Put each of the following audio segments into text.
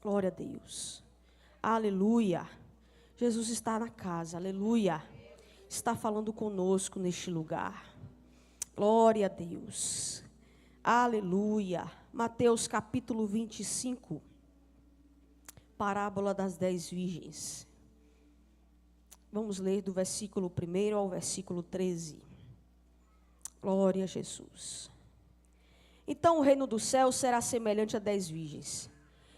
Glória a Deus. Aleluia. Jesus está na casa. Aleluia. Está falando conosco neste lugar. Glória a Deus. Aleluia. Mateus capítulo 25. Parábola das 10 virgens. Vamos ler do versículo 1 ao versículo 13. Glória a Jesus. Então o reino do céu será semelhante a 10 virgens,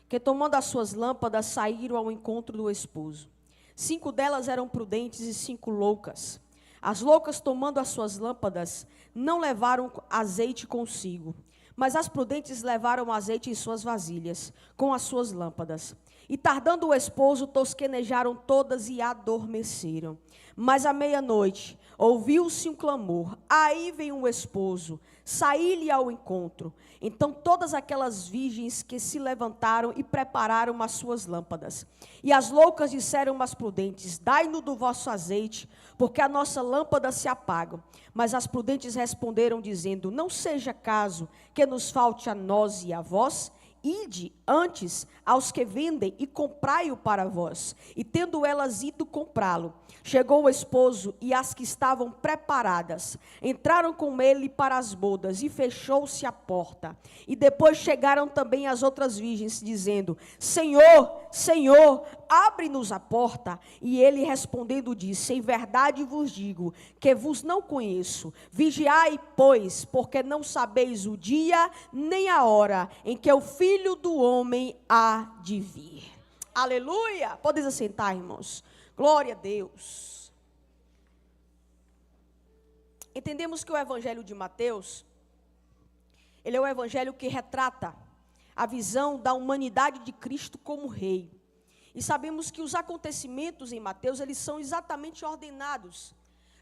que tomando as suas lâmpadas saíram ao encontro do esposo. 5 delas eram prudentes e 5 loucas. As loucas, tomando as suas lâmpadas, não levaram azeite consigo, mas as prudentes levaram azeite em suas vasilhas, com as suas lâmpadas. E tardando o esposo, tosquenejaram todas e adormeceram. Mas à meia-noite, ouviu-se um clamor: aí vem o esposo, saí-lhe ao encontro. Então todas aquelas virgens que se levantaram e prepararam as suas lâmpadas. E as loucas disseram às prudentes: dai-nos do vosso azeite, porque a nossa lâmpada se apaga. Mas as prudentes responderam, dizendo: não seja caso que nos falte a nós e a vós. Ide antes aos que vendem e comprai-o para vós. E tendo elas ido comprá-lo, chegou o esposo, e as que estavam preparadas entraram com ele para as bodas, e fechou-se a porta. E depois chegaram também as outras virgens, dizendo: Senhor, Senhor, abre-nos a porta. E ele respondendo disse: em verdade vos digo que vos não conheço. Vigiai, pois, porque não sabeis o dia nem a hora em que o Filho do Homem há de vir. Aleluia! Podem assentar, irmãos. Glória a Deus. Entendemos que o Evangelho de Mateus, ele é o Evangelho que retrata a visão da humanidade de Cristo como Rei. E sabemos que os acontecimentos em Mateus, eles são exatamente ordenados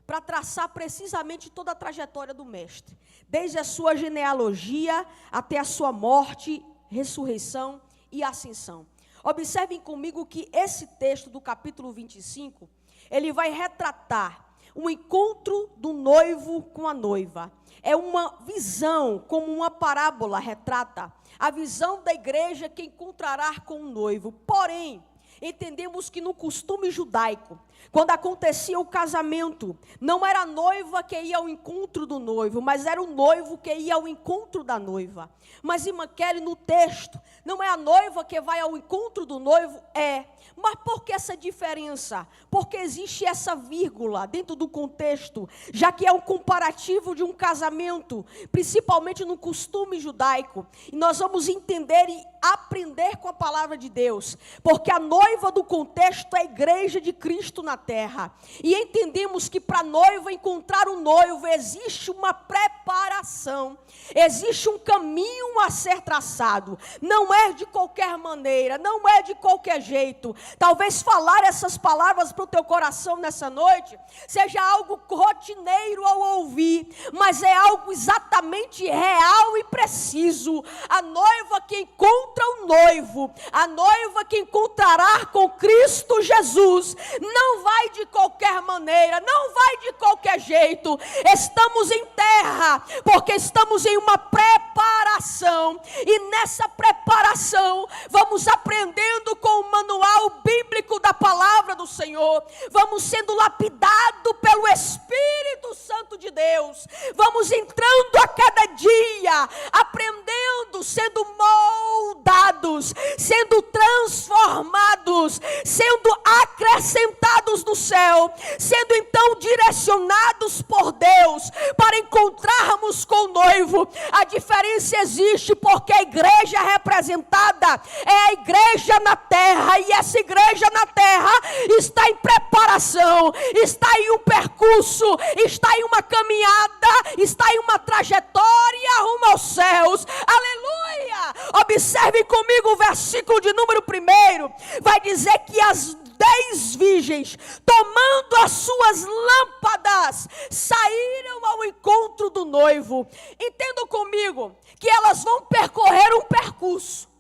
para traçar precisamente toda a trajetória do Mestre, desde a sua genealogia até a sua morte, ressurreição e ascensão. Observem comigo que esse texto do capítulo 25, ele vai retratar o encontro do noivo com a noiva. É uma visão, como uma parábola retrata a visão da igreja que encontrará com o noivo. Porém, entendemos que no costume judaico, quando acontecia o casamento, não era a noiva que ia ao encontro do noivo, mas era o noivo que ia ao encontro da noiva. Mas, irmã Kelly, no texto, não é a noiva que vai ao encontro do noivo? É. Mas por que essa diferença? Porque existe essa vírgula dentro do contexto, já que é um comparativo de um casamento, principalmente no costume judaico. E nós vamos entender e aprender com a palavra de Deus, porque a noiva do contexto é a igreja de Cristo na terra. E entendemos que para a noiva encontrar o noivo existe uma preparação, existe um caminho a ser traçado. Não é de qualquer maneira, não é de qualquer jeito. Talvez falar essas palavras para o teu coração nessa noite seja algo rotineiro ao ouvir, mas é algo exatamente real e preciso. A noiva que encontra o noivo, a noiva que encontrará com Cristo Jesus, não vai de qualquer maneira, não vai de qualquer jeito. Estamos em terra, porque estamos em uma preparação, e nessa preparação vamos aprendendo com o manual bíblico da palavra do Senhor, vamos sendo lapidados pelo Espírito Santo de Deus, vamos entrando a cada dia, aprendendo, sendo moldados, sendo transformados, sendo acrescentados no céu, sendo então direcionados por Deus para encontrarmos com o noivo. A diferença existe porque a igreja representada é a igreja na terra, e essa igreja na terra está em preparação, está em um percurso, está em uma caminhada, está em uma trajetória rumo aos céus. Aleluia! Observe comigo o versículo de número 1, vai dizer que as 10 virgens, tomando as suas lâmpadas, saíram ao encontro do noivo. Entendam comigo que elas vão percorrer um percurso.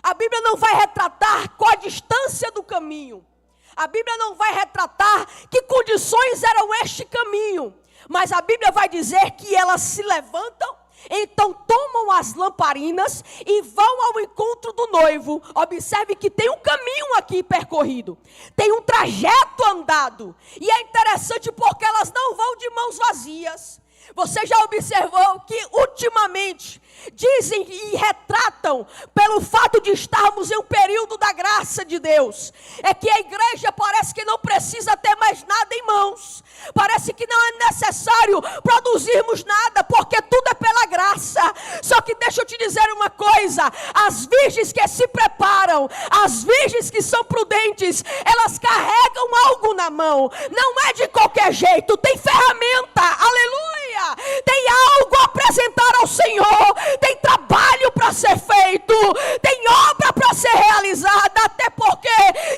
A Bíblia não vai retratar qual a distância do caminho. A Bíblia não vai retratar que condições eram este caminho. Mas a Bíblia vai dizer que elas se levantam, Então tomam as lamparinas e vão ao encontro do noivo. Observe que tem um caminho aqui percorrido, tem um trajeto andado. E é interessante porque elas não vão de mãos vazias. Você já observou que ultimamente dizem e retratam pelo fato de estarmos em um período da graça de Deus, é que a igreja parece que não precisa ter mais nada em mãos, parece que não é necessário produzirmos nada, porque tudo é pela graça. Só que deixa eu te dizer uma coisa, as virgens que se preparam, as virgens que são prudentes, elas carregam algo na mão, não é de qualquer jeito, tem ferramenta, aleluia, tem algo a apresentar ao Senhor, tem trabalho para ser feito, tem obra para ser realizada, até porque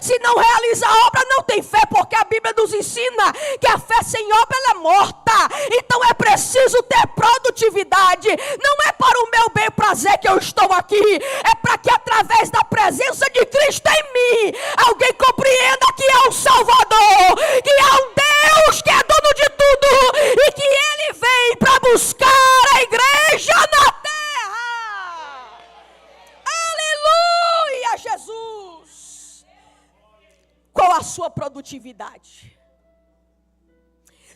se não realiza a obra não tem fé, porque a Bíblia nos ensina que a fé sem obra ela é morta. Então é preciso ter produtividade, não é para o meu bem prazer que eu estou aqui, é para que através da presença de Cristo em mim, alguém compreenda que é um Salvador, que é um Deus que é dono de tudo, e que Ele vem para buscar a igreja na terra. Aleluia, Jesus. Qual a sua produtividade?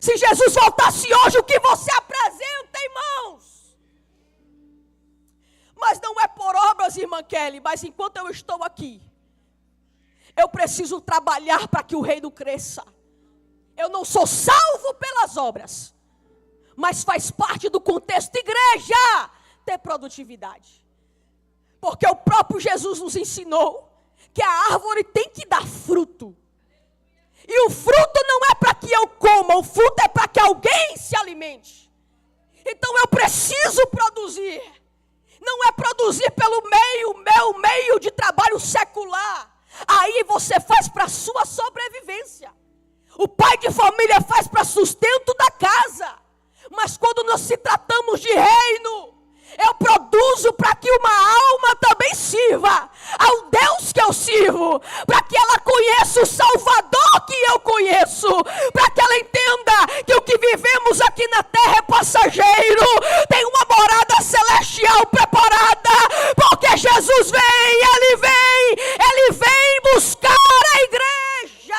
Se Jesus voltasse hoje, o que você apresenta, irmãos? Mas não é por obras, irmã Kelly, mas enquanto eu estou aqui, eu preciso trabalhar para que o reino cresça. Eu não sou salvo pelas obras, mas faz parte do contexto igreja ter produtividade. Porque o próprio Jesus nos ensinou que a árvore tem que dar fruto. E o fruto não é para que eu coma, o fruto é para que alguém se alimente. Então eu preciso produzir. Não é produzir pelo meu meio de trabalho secular. Aí você faz para a sua sobrevivência. O pai de família faz para sustento da casa. Mas quando nós se tratamos de reino, eu produzo para que uma alma também sirva ao Deus que eu sirvo, para que ela conheça o Salvador que eu conheço, para que ela entenda que o que vivemos aqui na terra é passageiro, tem uma morada celestial preparada, porque Jesus Ele vem buscar a igreja.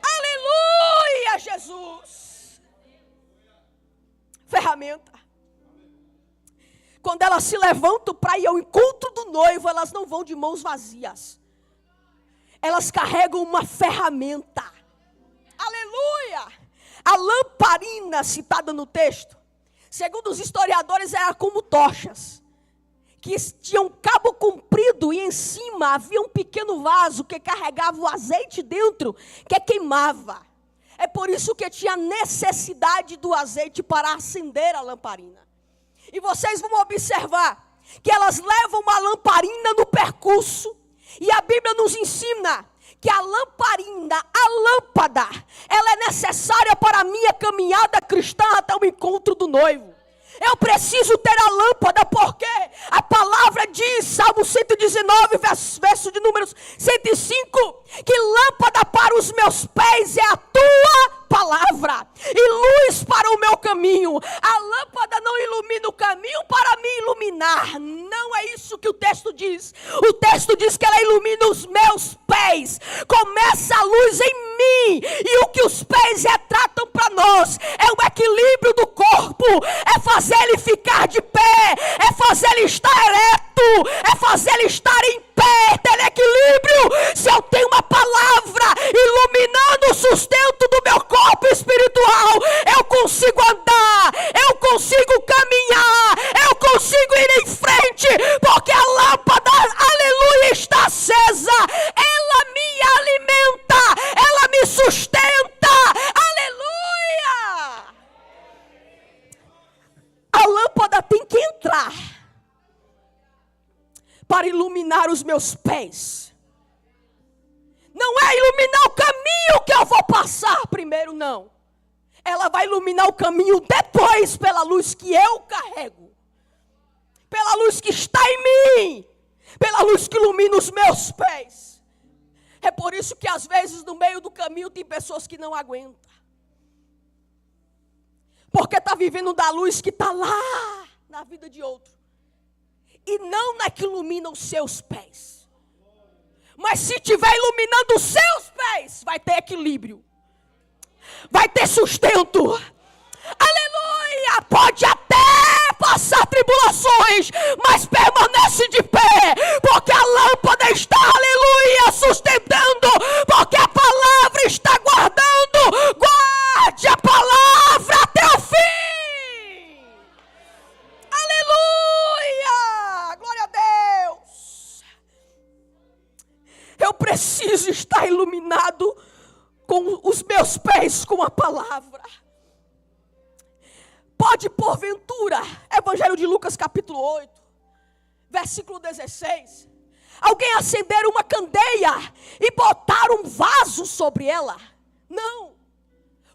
Aleluia, Jesus. Ferramenta. Quando elas se levantam para ir ao encontro do noivo, elas não vão de mãos vazias. Elas carregam uma ferramenta. Aleluia! A lamparina citada no texto, segundo os historiadores, era como tochas, que tinham um cabo comprido e em cima havia um pequeno vaso que carregava o azeite dentro, que queimava. É por isso que tinha necessidade do azeite para acender a lamparina. E vocês vão observar que elas levam uma lamparina no percurso. E a Bíblia nos ensina que a lamparina, a lâmpada, ela é necessária para a minha caminhada cristã até o encontro do noivo. Eu preciso ter a lâmpada, porque a palavra diz, Salmo 119, verso de números 105, que lâmpada para os meus pés é a tua palavra, e luz para o meu caminho. A lâmpada não ilumina o caminho para me iluminar, não é isso que o texto diz. O texto diz que ela ilumina os meus pés, começa a luz em mim, e o que os pés retratam para nós é o equilíbrio do corpo, é fazer ele ficar de pé, é fazer ele estar ereto, é fazer ele estar em pé, ter equilíbrio. Se eu tenho uma palavra iluminando o sustento do meu corpo espiritual, eu consigo andar, eu consigo caminhar, eu consigo ir em frente, porque a lâmpada, aleluia, está acesa, ela me alimenta, ela me sustenta, aleluia. A lâmpada tem que entrar para iluminar os meus pés. Não é iluminar o caminho que eu vou passar primeiro, não. Ela vai iluminar o caminho depois pela luz que eu carrego. Pela luz que está em mim. Pela luz que ilumina os meus pés. É por isso que às vezes no meio do caminho tem pessoas que não aguentam. Porque está vivendo da luz que está lá na vida de outro. E não na que ilumina os seus pés. Mas se estiver iluminando os seus pés, vai ter equilíbrio. Vai ter sustento. Aleluia! Pode até passar tribulações, mas permanece de pé, porque a lâmpada está, aleluia, sustentando, porque a palavra está guardando. Guarde a palavra até o fim. Aleluia! Glória a Deus. Eu preciso estar iluminado com os meus pés com a palavra. Pode porventura, Evangelho de Lucas capítulo 8, versículo 16, alguém acender uma candeia e botar um vaso sobre ela? Não,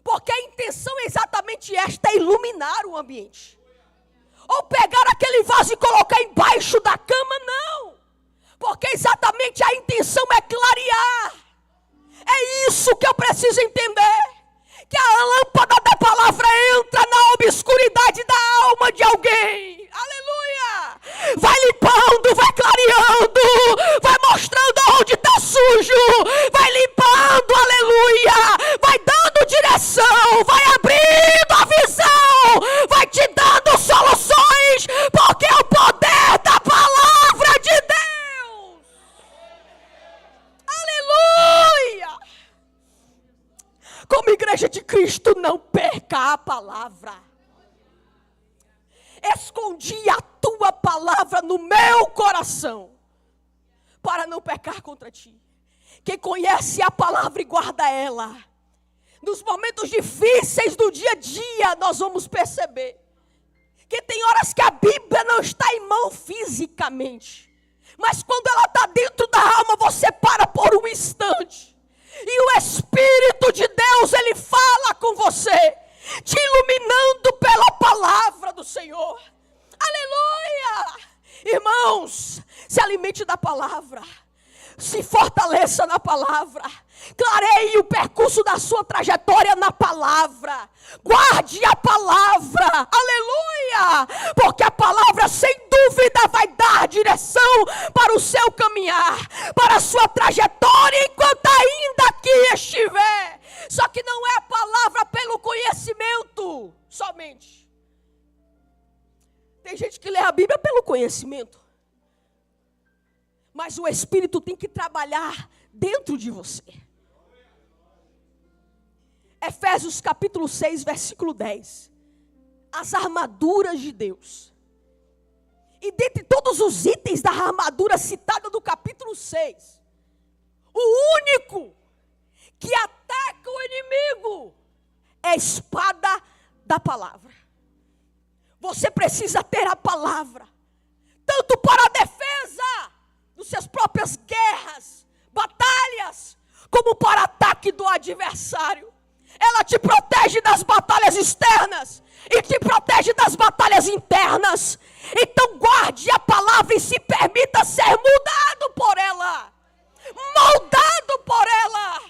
porque a intenção é exatamente esta, é iluminar o ambiente. Ou pegar aquele vaso e colocar embaixo da cama? Não, porque exatamente a intenção é clarear. É isso que eu preciso entender. Que a lâmpada da palavra entra na obscuridade da alma de alguém. Aleluia! Vai limpando, vai clareando, vai mostrando onde está sujo, vai limpando, aleluia! Vai dando direção, vai abrindo a visão, vai te dando soluções, porque é o poder da palavra de Deus. Aleluia! Como igreja de Cristo, não perca a palavra. Escondi a tua palavra no meu coração, para não pecar contra ti. Quem conhece a palavra e guarda ela, nos momentos difíceis do dia a dia, nós vamos perceber que tem horas que a Bíblia não está em mão fisicamente, mas quando ela está dentro da alma, você para por um instante. E o Espírito de Deus, Ele fala com você, te iluminando pela palavra do Senhor. Aleluia! Irmãos, se alimente da palavra, se fortaleça na palavra, clareie o percurso da sua trajetória na palavra, guarde a palavra, aleluia, porque a palavra sem dúvida vai dar direção para o seu caminhar, para a sua trajetória enquanto ainda aqui estiver. Só que não é a palavra pelo conhecimento somente. Tem gente que lê a Bíblia pelo conhecimento, mas o Espírito tem que trabalhar dentro de você. Efésios capítulo 6, versículo 10. As armaduras de Deus. E dentre todos os itens da armadura citada do capítulo 6, o único que ataca o inimigo é a espada da palavra. Você precisa ter a palavra, tanto para a defesa das suas próprias guerras, batalhas, como para ataque do adversário. Ela te protege das batalhas externas e te protege das batalhas internas. Então guarde a palavra e se permita ser mudado por ela, moldado por ela.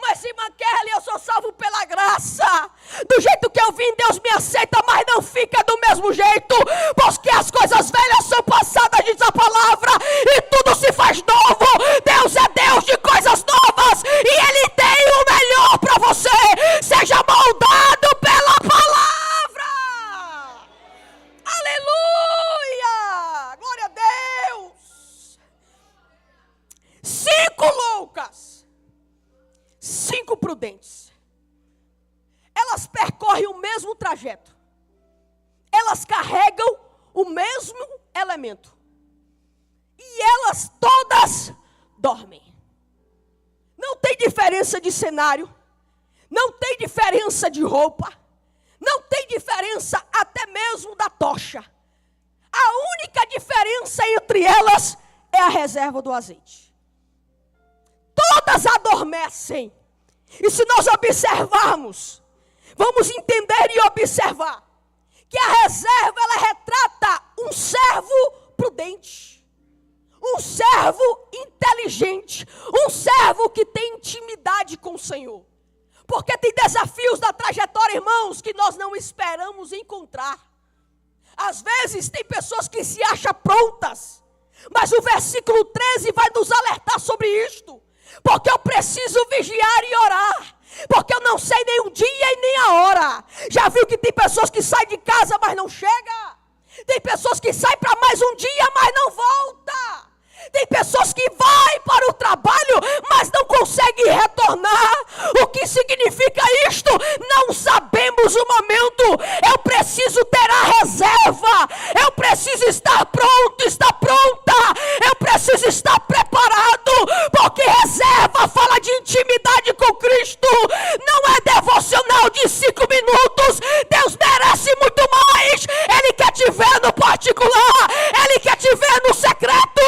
Mas irmã Kelly, eu sou salvo pela graça. Do jeito que eu vim, Deus me aceita, mas não fica do mesmo jeito, porque as coisas velhas são passadas, diz a palavra, e tudo se faz novo. Deus é Deus de coisas novas, e Ele tem o melhor para você. Seja moldado pela palavra. Aleluia! Glória a Deus. 5 loucas, 5 prudentes. Elas percorrem o mesmo trajeto. Elas carregam o mesmo elemento. E elas todas dormem. Não tem diferença de cenário. Não tem diferença de roupa. Não tem diferença até mesmo da tocha. A única diferença entre elas é a reserva do azeite. Todas adormecem. E se nós observarmos, vamos entender e observar que a reserva, ela retrata um servo prudente, um servo inteligente, um servo que tem intimidade com o Senhor. porque tem desafios na trajetória, irmãos, que nós não esperamos encontrar. Às vezes tem pessoas que se acham prontas, mas o versículo 13 vai nos alertar sobre isto. Porque eu preciso vigiar e orar. Porque eu não sei nem o dia e nem a hora. Já viu que tem pessoas que saem de casa, mas não chegam? Tem pessoas que saem para mais um dia, mas não volta. Tem pessoas que vão para o trabalho, mas não conseguem retornar. O que significa isto? Não sabemos o momento. Eu preciso ter a reserva. Eu preciso estar pronto, estar pronta. Eu preciso estar preparado. Porque reserva fala de intimidade com Cristo. Não é devocional de 5 minutos. Deus merece muito mais. Ele quer te ver no particular. Ele quer te ver no secreto.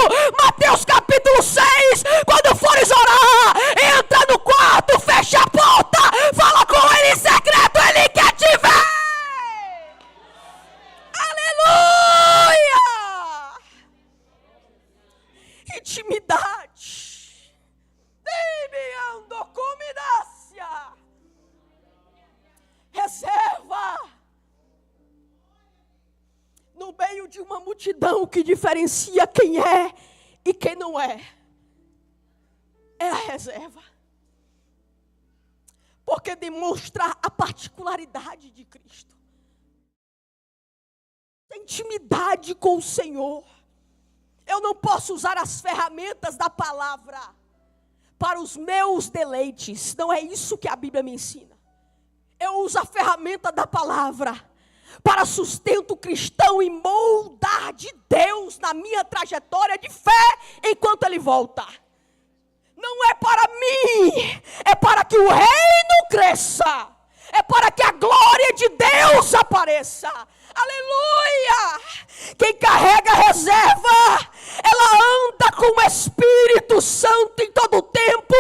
Mateus capítulo 6, quando fores orar, entra no quarto, fecha a porta, fala com ele em secreto, ele quer te ver. Aleluia! Intimidade. Reserva. No meio de uma multidão que diferencia quem é e quem não é a reserva. Porque demonstra a particularidade de Cristo. A intimidade com o Senhor. Eu não posso usar as ferramentas da palavra para os meus deleites. Não é isso que a Bíblia me ensina. Eu uso a ferramenta da palavra para sustento cristão e moldar de Deus na minha trajetória de fé enquanto Ele volta. Não é para mim, é para que o reino cresça, é para que a glória de Deus apareça. Aleluia! Quem carrega reserva, ela anda com o Espírito Santo em todo o tempo,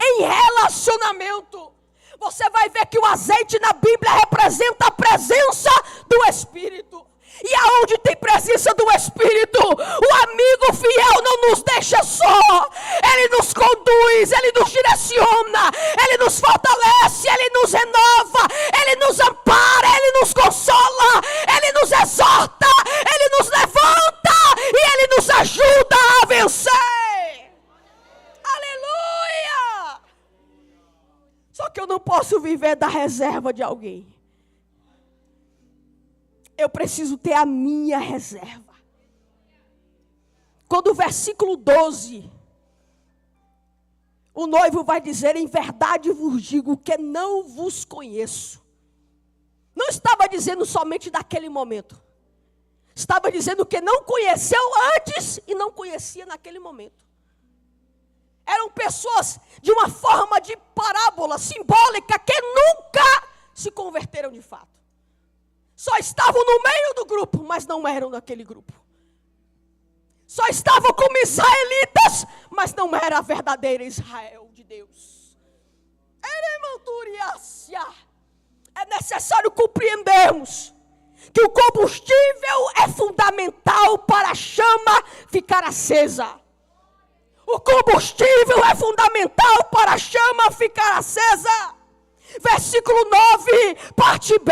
em relacionamento. Você vai ver que o azeite na Bíblia representa a presença do Espírito. E aonde tem presença do Espírito, o amigo fiel não nos deixa só. Ele nos conduz, Ele nos direciona, Ele nos fortalece, Ele nos renova, Ele nos ampara, Ele nos consola, Ele nos exorta, Ele nos levanta e Ele nos ajuda a vencer. Aleluia! Só que eu não posso viver da reserva de alguém. Eu preciso ter a minha reserva. Quando o versículo 12, o noivo vai dizer: em verdade vos digo que não vos conheço. Não estava dizendo somente daquele momento. Estava dizendo que não conheceu antes e não conhecia naquele momento. Eram pessoas de uma forma de parábola simbólica que nunca se converteram de fato. Só estavam no meio do grupo, mas não eram daquele grupo. Só estavam como israelitas, mas não era a verdadeira Israel de Deus. É necessário compreendermos que o combustível é fundamental para a chama ficar acesa. O combustível é fundamental para a chama ficar acesa. Versículo 9, parte B.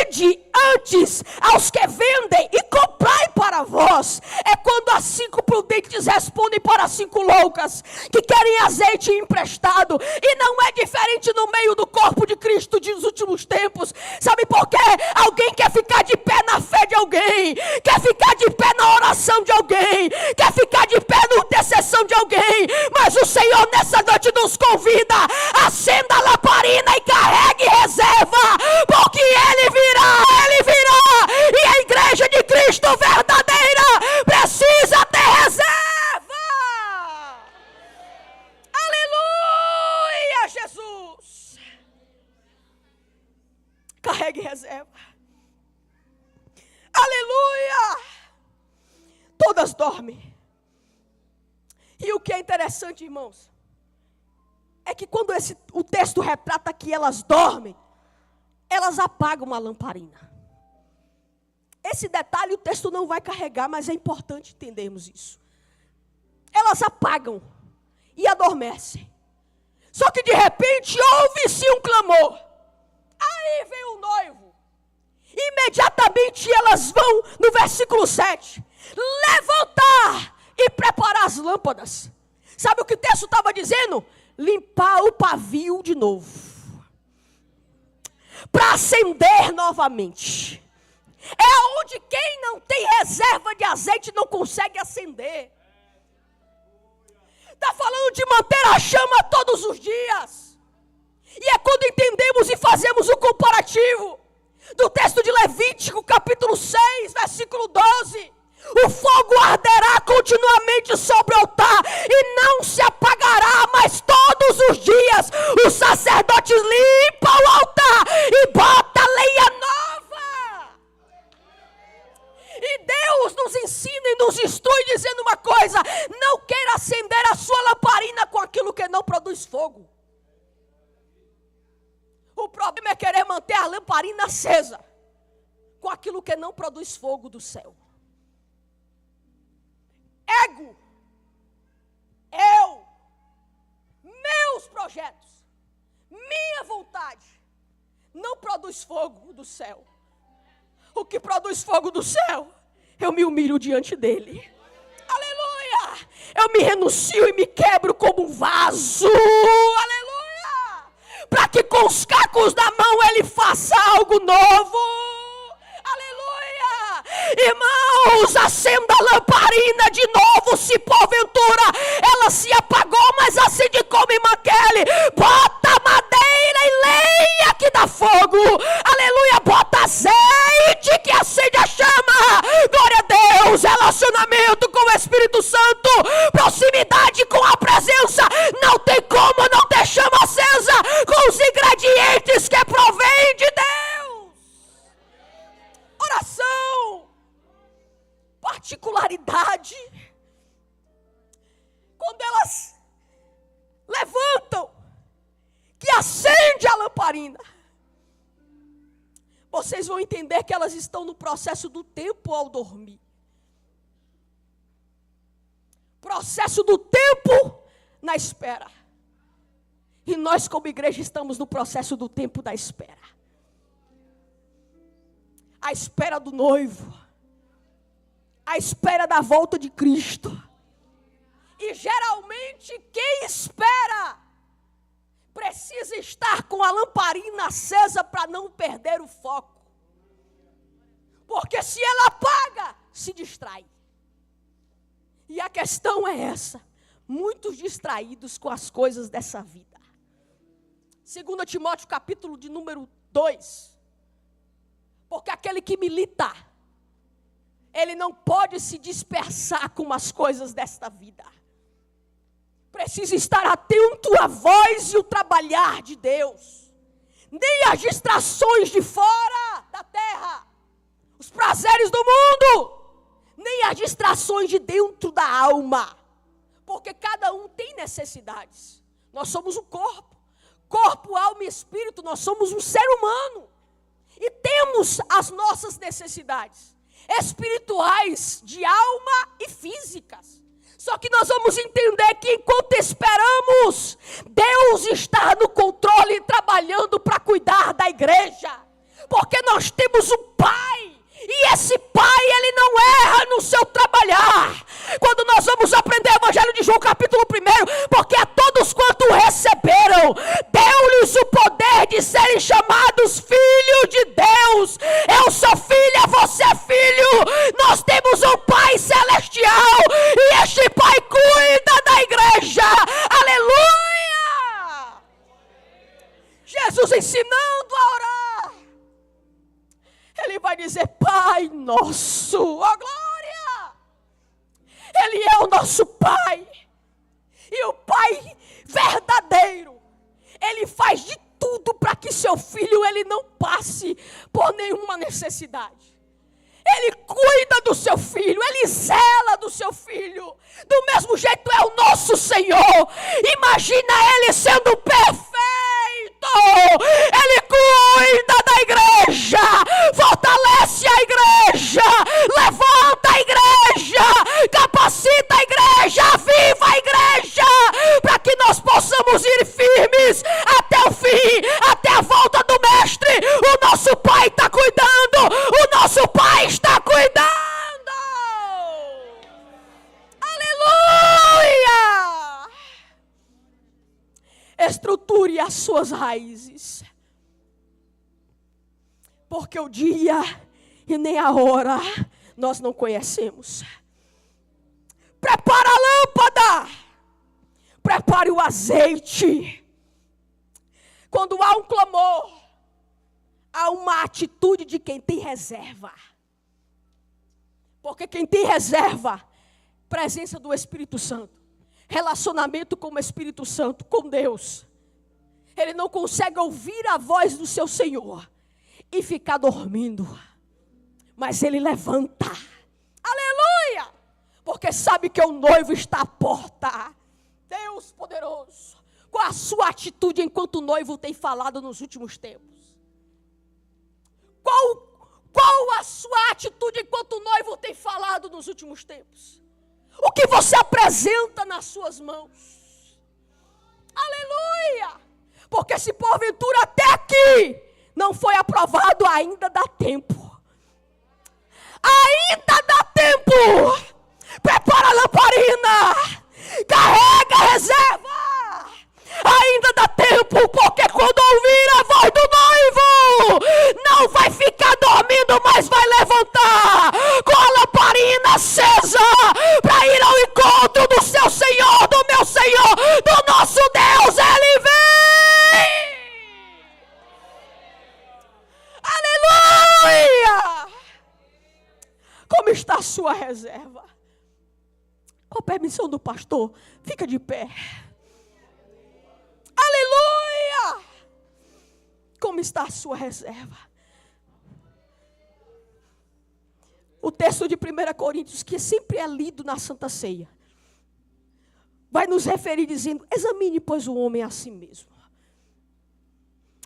Ide antes aos que vendem e comprai para vós. É quando as 5 prudentes respondem para as 5 loucas que querem azeite emprestado. E não é diferente no meio do corpo de Cristo dos últimos tempos. Sabe por quê? Alguém quer ficar de pé na fé de alguém, quer ficar de pé na oração de alguém, quer ficar de pé na intercessão de alguém. Mas o Senhor nessa noite nos convida: acenda a lamparina e carregue reserva, porque Ele virá, e a igreja de Cristo verdadeira precisa ter reserva. Aleluia, Jesus. Carregue reserva. Aleluia. Todas dormem. E o que é interessante, irmãos, é que quando o texto retrata que elas dormem, elas apagam a lamparina. Esse detalhe o texto não vai carregar, mas é importante entendermos isso. Elas apagam e adormecem. Só que de repente ouve-se um clamor. Aí vem o noivo. Imediatamente elas vão, no versículo 7, levantar e preparar as lâmpadas. Sabe o que o texto estava dizendo? Limpar o pavio de novo. Para acender novamente. É onde quem não tem reserva de azeite não consegue acender. Está falando de manter a chama todos os dias. E é quando entendemos e fazemos o comparativo do texto de Levítico, capítulo 6, versículo 12. O fogo arderá continuamente sobre o altar e não se apagará, mas todos os dias o sacerdote limpa o altar e bota lenha nova. E Deus nos ensina e nos instrui dizendo uma coisa: não queira acender a sua lamparina com aquilo que não produz fogo. O problema é querer manter a lamparina acesa com aquilo que não produz fogo do céu. Ego, eu, meus projetos, minha vontade, não produz fogo do céu. O que produz fogo do céu, eu me humilho diante dele. Aleluia! Eu me renuncio e me quebro como um vaso. Aleluia! Para que com os cacos da mão ele faça algo novo. Irmãos, acenda a lamparina de novo, se porventura ela se apagou, mas acende como em Maquele. Bota madeira e lenha que dá fogo. Aleluia, bota azeite que acende a chama. Glória a Deus, relacionamento com o Espírito Santo, proximidade com a presença. Não tem como não ter chama acesa com os ingredientes que provém de Deus. Oração, particularidade. Quando elas levantam, que acende a lamparina, vocês vão entender que elas estão no processo do tempo ao dormir. Processo do tempo na espera. E nós como igreja estamos no processo do tempo da espera. A espera do noivo, a espera da volta de Cristo. E geralmente quem espera precisa estar com a lamparina acesa para não perder o foco. Porque se ela apaga, se distrai. E a questão é essa: muitos distraídos com as coisas dessa vida. 2 Timóteo capítulo de número 2. Porque aquele que milita, ele não pode se dispersar com as coisas desta vida. Precisa estar atento à voz e o trabalhar de Deus. Nem as distrações de fora da terra, os prazeres do mundo, nem as distrações de dentro da alma. Porque cada um tem necessidades. Nós somos um corpo. Corpo, alma e espírito, nós somos um ser humano. E temos as nossas necessidades espirituais, de alma e físicas. Só que nós vamos entender que enquanto esperamos, Deus está no controle, trabalhando para cuidar da igreja. Porque nós temos um Pai. E esse Pai, ele não erra no seu trabalhar. Quando nós vamos aprender o Evangelho de João capítulo 1, porque a todos quanto receberam, deu-lhes o poder de serem chamados filhos de Deus. Eu sou filha, você é filho. Nós temos um Pai celestial e este Pai cuida da igreja. Aleluia! Jesus ensinando a orar. Ele vai dizer: Pai nosso, ó glória. Ele é o nosso Pai. E o Pai verdadeiro, ele faz de tudo para que seu filho ele não passe por nenhuma necessidade. Ele cuida do seu filho, ele zela do seu filho. Do mesmo jeito é o nosso Senhor. Imagina ele sendo perfeito. Ele cuida da igreja, fortalece a igreja, levanta a igreja, capacita a igreja, aviva a igreja, para que nós possamos ir firme desestruture as suas raízes. Porque o dia e nem a hora nós não conhecemos. Prepara a lâmpada. Prepare o azeite. Quando há um clamor, há uma atitude de quem tem reserva. Porque quem tem reserva, presença do Espírito Santo, relacionamento com o Espírito Santo, com Deus, ele não consegue ouvir a voz do seu Senhor e ficar dormindo. Mas ele levanta. Aleluia! Porque sabe que o noivo está à porta. Deus poderoso. Qual a sua atitude enquanto o noivo tem falado nos últimos tempos? Qual a sua atitude enquanto o noivo tem falado nos últimos tempos? O que você apresenta nas suas mãos? Aleluia! Porque se porventura até aqui não foi aprovado, ainda dá tempo. Ainda dá tempo. Prepara a lamparina. Carrega a reserva. Ainda dá tempo, porque quando ouvir a voz do noivo, não vai ficar dormindo, mas vai levantar com a lamparina acesa para ir ao encontro do seu Senhor, do meu Senhor, do nosso Deus. Ele vem. Aleluia! Como está a sua reserva? Com a permissão do pastor, fica de pé. Aleluia! Como está a sua reserva? O texto de 1 Coríntios, que sempre é lido na Santa Ceia, vai nos referir dizendo: examine, pois, o homem a si mesmo.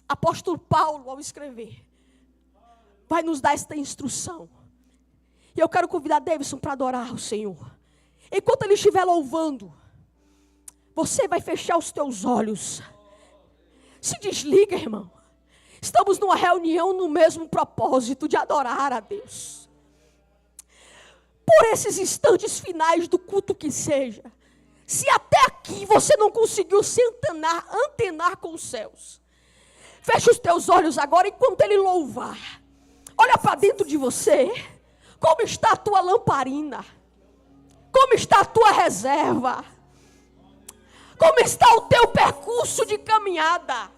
Apóstolo Paulo, ao escrever, vai nos dar esta instrução. E eu quero convidar Davidson para adorar o Senhor. Enquanto ele estiver louvando, você vai fechar os teus olhos. Se desliga, irmão. Estamos numa reunião no mesmo propósito de adorar a Deus. Por esses instantes finais do culto que seja, se até aqui você não conseguiu se antenar com os céus, fecha os teus olhos agora enquanto ele louvar. Olha para dentro de você. Como está a tua lamparina? Como está a tua reserva? Como está o teu percurso de caminhada?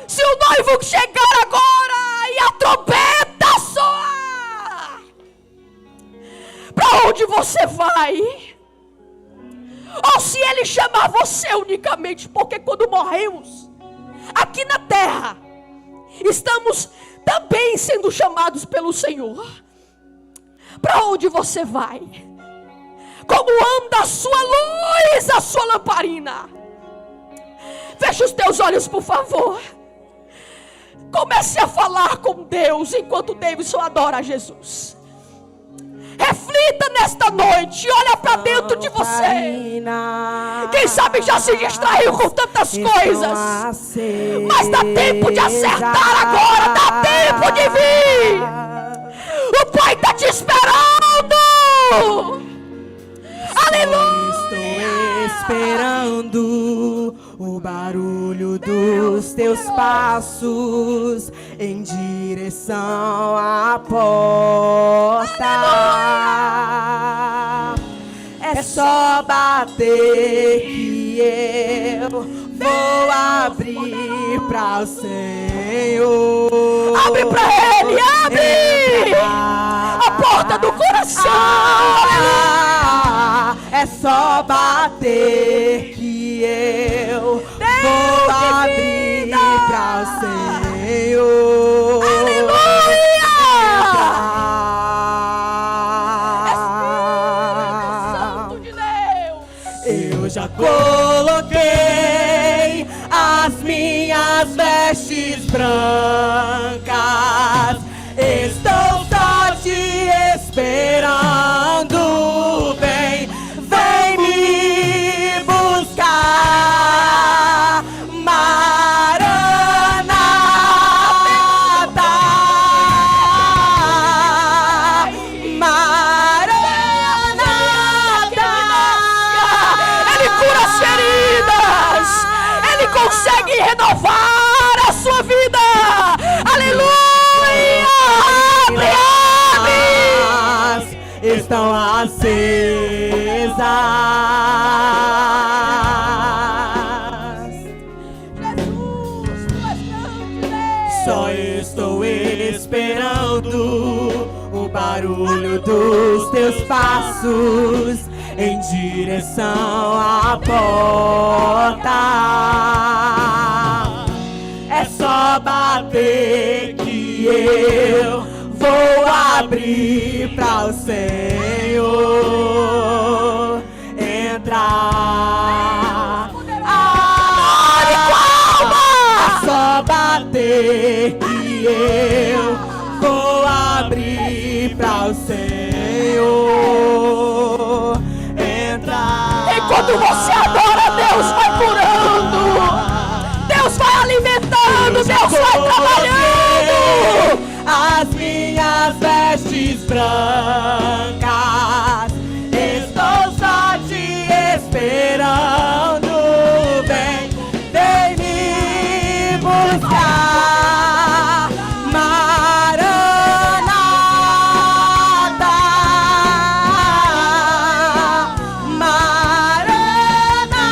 Se o noivo chegar agora e a trombeta soar, para onde você vai? Ou se ele chamar você unicamente, porque quando morremos aqui na terra, estamos também sendo chamados pelo Senhor. Para onde você vai? Como anda a sua luz, a sua lamparina? Feche os teus olhos, por favor. Comece a falar com Deus enquanto Davidson adora a Jesus. Reflita nesta noite, olha para dentro de você. Quem sabe já se distraiu com tantas coisas, mas dá tempo de acertar agora, dá tempo de vir. O Pai está te esperando. Aleluia. Estou esperando o barulho dos teus passos em direção à porta. É só bater que eu vou abrir para o Senhor. Abre para Ele, abre a porta do coração. É só bater que eu vou abrir para o Senhor. Aleluia! Espírito Santo de Deus, eu já coloquei as minhas vestes brancas. Estou só te esperando. Vem me buscar, Maranata, Maranata. renovar a sua vida. Aleluia! Abre! Estão acesas. Jesus, tu és grande, Deus. Só estou esperando o barulho dos teus passos em direção à porta. É só bater que eu vou abrir para o Senhor entrar. É só bater que eu vou abrir para o Senhor entrar. Enquanto você adora, Deus vai curando, Deus vai alimentando, Deus vai trabalhando. As minhas vestes brancas, estou só te esperando. Vem me buscar, Maranata, Maranata.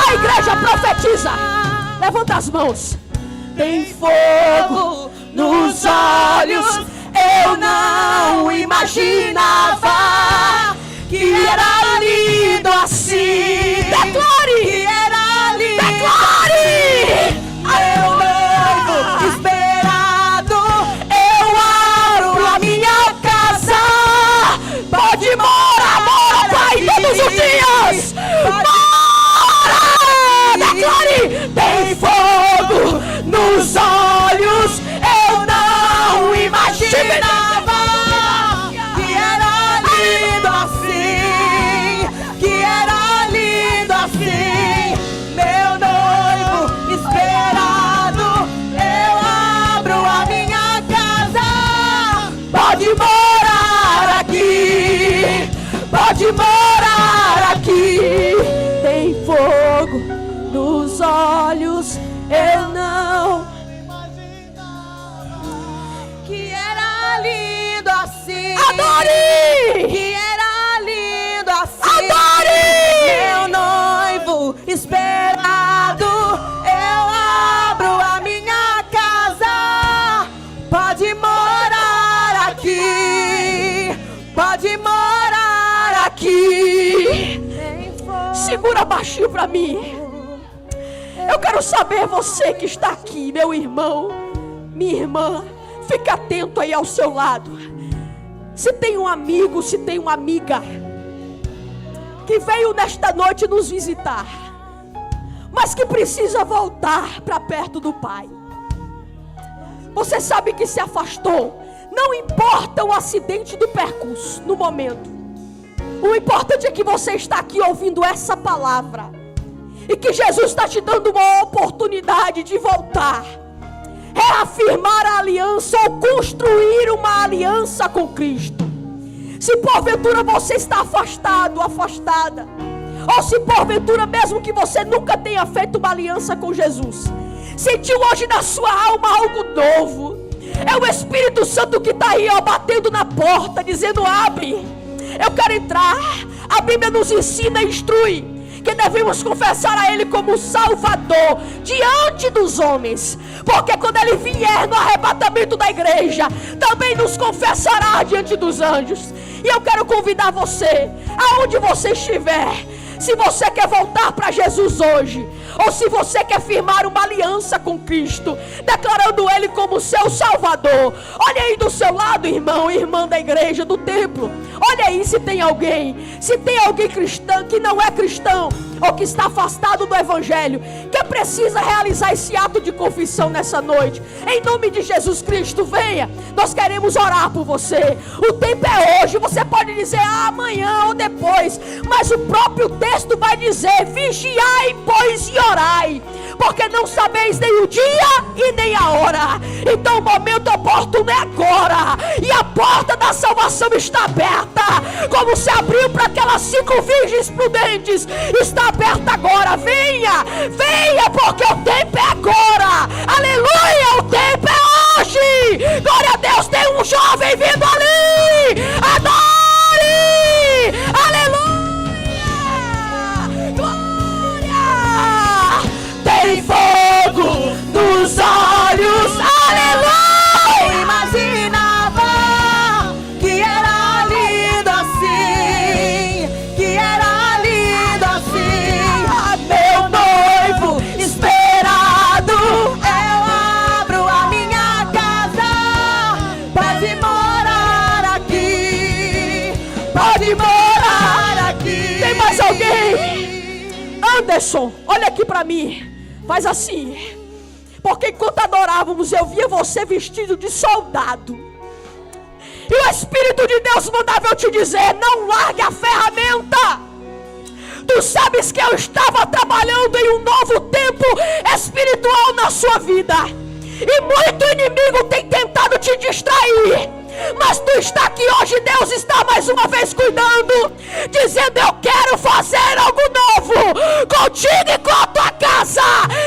A igreja profetiza. Levanta as mãos. Tem fogo nos olhos, eu não imaginava que era lindo assim. Declare! Que era lindo. Declare! Meu noivo esperado, eu abro a minha casa. Pode morar, Pai, todos os dias! Declare! Tem fogo nos olhos, eu não imaginava que era lindo assim, que era lindo assim. Meu noivo esperado, eu abro a minha casa. Pode morar aqui, pode morar aqui. Tem fogo nos olhos, eu não que era lindo assim. Adore! Que era lindo assim. Adore! Meu noivo esperado, eu abro a minha casa. Pode morar aqui, pode morar aqui. Segura baixinho pra mim. Eu quero saber, você que está aqui, meu irmão, minha irmã, fica atento aí ao seu lado. Se tem um amigo, se tem uma amiga que veio nesta noite nos visitar, mas que precisa voltar para perto do Pai. Você sabe que se afastou. Não importa o acidente do percurso no momento. O importante é que você está aqui ouvindo essa palavra. E que Jesus está te dando uma oportunidade de voltar, reafirmar a aliança ou construir uma aliança com Cristo. Se porventura você está afastado, afastada, ou se porventura mesmo que você nunca tenha feito uma aliança com Jesus, sentiu hoje na sua alma algo novo, é o Espírito Santo que está aí, ó, batendo na porta, dizendo: abre, eu quero entrar. A Bíblia nos ensina e instrui que devemos confessar a Ele como Salvador diante dos homens, porque quando Ele vier no arrebatamento da igreja, também nos confessará diante dos anjos. E eu quero convidar você, aonde você estiver, se você quer voltar para Jesus hoje, ou se você quer firmar uma aliança com Cristo, declarando Ele como seu Salvador, olha aí do seu lado, irmão e irmã da igreja, do templo. Olha aí se tem alguém cristão que não é cristão, ou que está afastado do Evangelho, que precisa realizar esse ato de confissão nessa noite. Em nome de Jesus Cristo, venha, nós queremos orar por você. O tempo é hoje. Você pode dizer amanhã ou depois, mas o próprio texto vai dizer: vigiai, pois, e orai, porque não sabeis nem o dia e nem a hora. Então o momento oportuno é agora, e a porta da salvação está aberta, como se abriu para aquelas 5 virgens prudentes. Está aberta agora. Venha, venha, porque o tempo é agora. Aleluia, o tempo é hoje. Glória a Deus, tem um jovem vindo ali. Adore, aleluia, glória. Tem fogo nos olhos, aleluia. Eu imaginava que era lindo assim, que era lindo assim. Meu noivo esperado, eu abro a minha casa. Pode morar aqui, pode morar aqui. Tem mais alguém? Anderson, olha aqui para mim. Faz assim. Porque enquanto adorávamos, eu via você vestido de soldado. E o Espírito de Deus mandava eu te dizer: não largue a ferramenta. Tu sabes que eu estava trabalhando em um novo tempo espiritual na sua vida. E muito inimigo tem tentado te distrair. Mas tu está aqui hoje, Deus está mais uma vez cuidando, dizendo: eu quero fazer algo novo contigo e com a tua casa.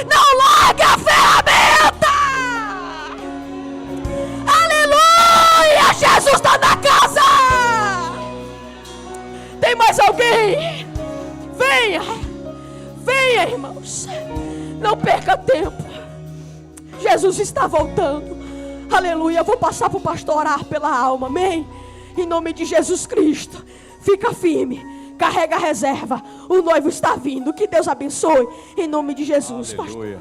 Não largue a ferramenta. Aleluia, Jesus está na casa. Tem mais alguém? Venha, venha, irmãos, não perca tempo. Jesus está voltando. Aleluia, eu vou passar para o pastor orar pela alma, amém? Em nome de Jesus Cristo, fica firme, carrega a reserva, o noivo está vindo. Que Deus abençoe, em nome de Jesus, Aleluia.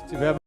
pastor.